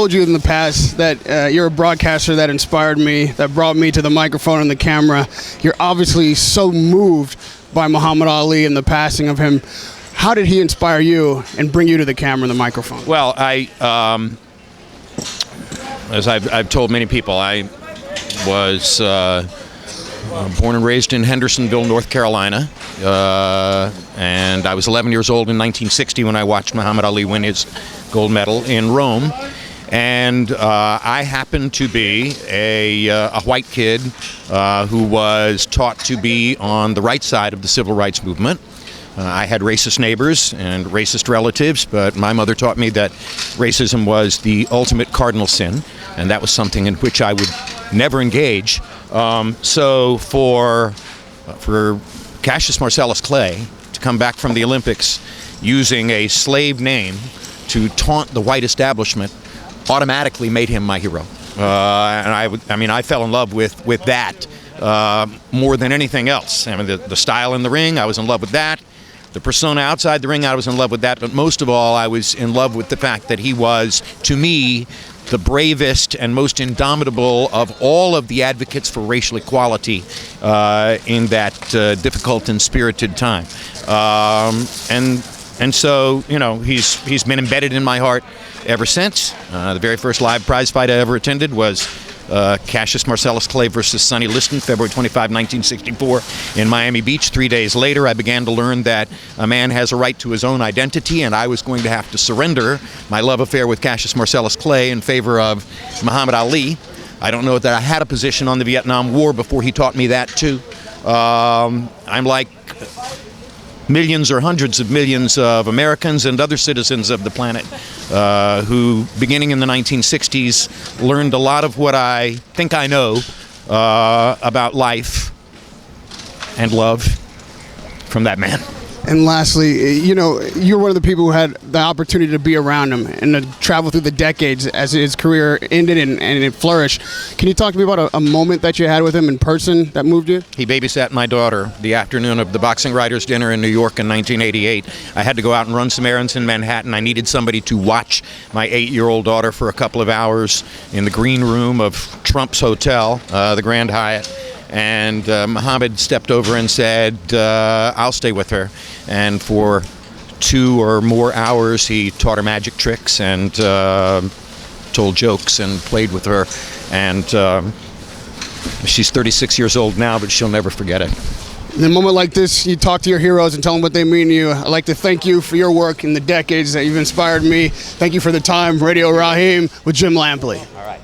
told you in the past that you're a broadcaster that inspired me, that brought me to the microphone and the camera. You're obviously so moved by Muhammad Ali and the passing of him. How did he inspire you and bring you to the camera and the microphone? Well, as I've told many people, I was born and raised in Hendersonville, North Carolina, and I was 11 years old in 1960 when I watched Muhammad Ali win his gold medal in Rome. And I happened to be a white kid who was taught to be on the right side of the civil rights movement. I had racist neighbors and racist relatives, but my mother taught me that racism was the ultimate cardinal sin, and that was something in which I would never engage. So for Cassius Marcellus Clay to come back from the Olympics using a slave name to taunt the white establishment automatically made him my hero. And I fell in love with that more than anything else. I mean, the style in the ring, I was in love with that. The persona outside the ring, I was in love with that. But most of all, I was in love with the fact that he was, to me, the bravest and most indomitable of all of the advocates for racial equality in that difficult and spirited time. And so, you know, he's been embedded in my heart ever since. The very first live prize fight I ever attended was Cassius Marcellus Clay versus Sonny Liston, February 25, 1964, in Miami Beach. 3 days later, I began to learn that a man has a right to his own identity, and I was going to have to surrender my love affair with Cassius Marcellus Clay in favor of Muhammad Ali. I don't know that I had a position on the Vietnam War before he taught me that, too. I'm like millions or hundreds of millions of Americans and other citizens of the planet who, beginning in the 1960s, learned a lot of what I think I know about life and love from that man. And lastly, you know, you're one of the people who had the opportunity to be around him and to travel through the decades as his career ended and it flourished. Can you talk to me about a moment that you had with him in person that moved you? He babysat my daughter the afternoon of the Boxing Writers' Dinner in New York in 1988. I had to go out and run some errands in Manhattan. I needed somebody to watch my 8-year-old daughter for a couple of hours in the green room of Trump's Hotel, the Grand Hyatt. And Muhammad stepped over and said, I'll stay with her. And for 2 or more hours, he taught her magic tricks and told jokes and played with her. And she's 36 years old now, but she'll never forget it. In a moment like this, you talk to your heroes and tell them what they mean to you. I'd like to thank you for your work in the decades that you've inspired me. Thank you for the time. Radio Raheem with Jim Lampley. All right.